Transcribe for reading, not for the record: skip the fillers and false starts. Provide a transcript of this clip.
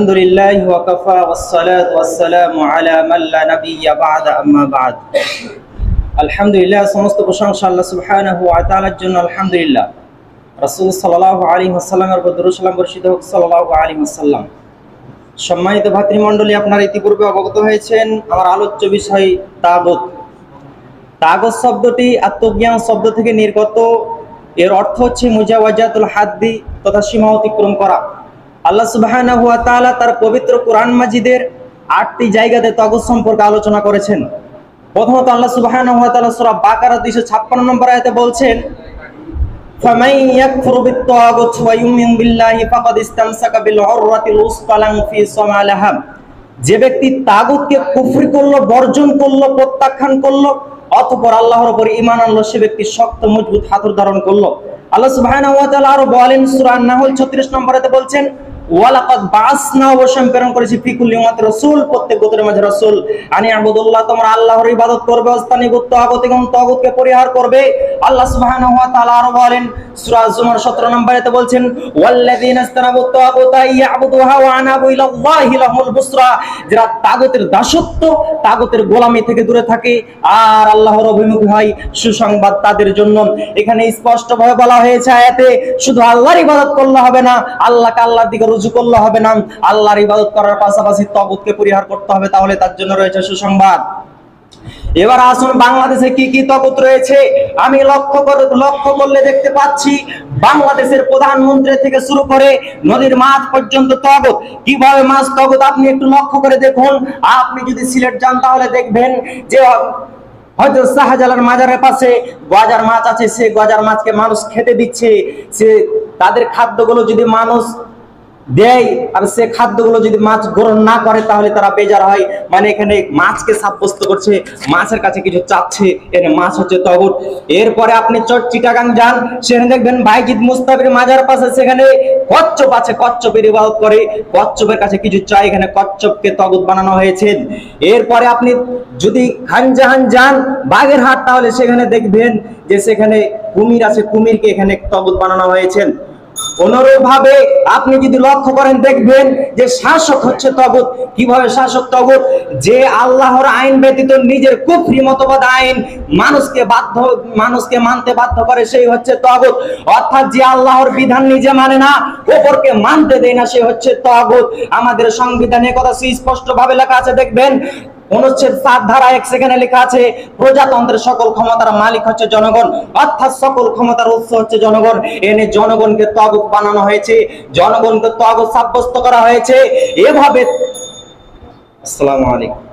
আলহামদুলিল্লাহি ওয়া কাফা ওয়াসসালাতু ওয়াসসালামু আলা মান লা নাবিয়্যা বা'দা আম্মা বা'দ। আলহামদুলিল্লাহ, সমস্ত প্রশংসা আল্লাহ সুবহানাহু ওয়া তাআলার জন্য। আলহামদুলিল্লাহ, রাসূল সাল্লাল্লাহু আলাইহি ওয়াসাল্লামের উপর দরুদ সালাম বর্ষিত হোক সাল্লাল্লাহু আলাইহি ওয়াসাল্লাম। সম্মানিত ভাতৃমণ্ডলী, আপনারা ইতিপূর্বে অবগত হয়েছেন আমার আলোচ্য বিষয় তাগুত। তাগুত শব্দটি আত্মজ্ঞান শব্দ থেকে নির্গত। এর অর্থ হচ্ছে মুজাওয়াজাতুল হাদ্দি তথা সীমা অতিক্রম করা। আল্লাহ সুবহানাহু ওয়া তাআলা তার পবিত্র কোরআন মাজিদের ৮টি জায়গাতে তাগুত সম্পর্কে আলোচনা করেছেন। প্রথমত আল্লাহ সুবহানাহু ওয়া তাআলা সূরা বাকারা ২৫৬ নম্বর আয়াতে বলছেন, ফামান ইয়াকফুরু বিত-তাগুত ওয়া ইউমিন বিল্লাহি ফাকাদ ইসতামসাকা বিল উরওয়াতিল উসকা লা ইনফিসামা লাহা। যে ব্যক্তি তাগুতকে কুফরি করলো, বর্জন করলো, প্রত্যাখ্যান করলো, অতঃপর আল্লাহর উপর ঈমান আনলো, সে ব্যক্তি শক্ত মজবুত হাতর ধারণ করলো। আল্লাহ সুবহানাহু ওয়া তাআলা আরো বলেন সূরা আন-নাহল ৩৬ নম্বর আয়াতে বলছেন, ওয়ালাকাদ বাসনা, অবশ্যই প্রেরণ করেছি, ফি কুল্লি উম্মাতির রাসূল, প্রত্যেক গোত্রের মাঝে রাসূল, আনি আবুদুল্লাহ, তোমরা আল্লাহর ইবাদত করবে, ওয়াস্তানিবুত তাগুত, এবং তাগুতকে পরিহার করবে। আল্লাহ সুবহানাহু ওয়া তাআলা আরো বলেন সূরা জুমার ১৭ নম্বর আয়াতে বলছেন, ওয়াল্লাযীনা ইসতানাবুত তাগুতা ইয়াবুদুহা ওয়া আনাবু ইলাল্লাহি লাহুমুল বুসরা। যারা তাগুতের দাসত্ব, তাগুতের গোলামি থেকে দূরে থাকে আর আল্লাহর অভিমুখী হয়, সুসংবাদ তাদের জন্য। এখানে স্পষ্টভাবে বলা হয়েছে আয়াতে, শুধু আল্লাহর ইবাদত করলে হবে না, আল্লাহকে আল্লাহর দিকে রুজু করলে হবে না, আল্লাহর ইবাদত করার পাশাপাশি তাগুতকে পরিহার করতে হবে, তাহলে তার জন্য রয়েছে সুসংবাদ। এবার আসুন, বাংলাদেশে কি কি তাগুত রয়েছে আমি লক্ষ্য করলে দেখতে পাচ্ছি, বাংলাদেশের প্রধানমন্ত্রী থেকে শুরু করে নদীর মাছ পর্যন্ত তাগুত। কিভাবে মাছ তাগুত আপনি একটু লক্ষ্য করে দেখুন। আপনি যদি সিলেট যান তাহলে দেখবেন যে হয়তো শাহজালাল মাজারের পাশে গজার মাছ আছে, সে গজার মাছকে মানুষ খেতে দিচ্ছে। সে তাদের খাদ্যগুলো যদি মানুষ দেয় আর সে খাদ্যগুলো যদি মাছ গ্রহণ না করে তাহলে তারা বেজার হয়। মানে এখানে মাছকে সাব্যস্ত করছে, মাছের কাছে কিছু চাচ্ছে, এর মাছ হচ্ছে তাগুত। এরপরে আপনি চিটাগাং যান, সেখানে দেখবেন বাইজিদ মুস্তাফির মাজার পাশে সেখানে কচ্ছপ আছে, কচ্ছপের ইবাদত করে, কচ্ছপের কাছে কিছু চাই, এখানে কচ্ছপকে তাগুত বানানো হয়েছে। এরপরে আপনি যদি খানজাহান যান বাগেরহাট, তাহলে সেখানে দেখবেন যে সেখানে কুমির আছে, কুমিরকে এখানে তাগুত বানানো হয়েছে। অনুরূপভাবে আপনি যদি লক্ষ্য করেন দেখবেন যে শাসক হচ্ছে তাগুত। কিভাবে শাসক তাগুত? যে আল্লাহর আইন ব্যতীত নিজের কুফরি মতবাদ আইন মানুষকে মানতে বাধ্য করে, সেই হচ্ছে তাগুত। অর্থাৎ যে আল্লাহর বিধান নিজে মানে না, অপরকে মানতে দেয় না, সে হচ্ছে তাগুত। আমাদের সংবিধানে কথা সুস্পষ্ট ভাবে লেখা আছে, দেখবেন অনুচ্ছেদ ৭ ধারা ১ সেখানে লেখা আছে, প্রজাতন্ত্রের সকল ক্ষমতার মালিক হচ্ছে জনগণ, অর্থাৎ সকল ক্ষমতার উৎস হচ্ছে জনগণ। এনে জনগণকে তাগুত বানানো হয়েছে, জনগণকে তাগুত সাব্যস্ত করা হয়েছে। এভাবে আসসালামু আলাইকুম।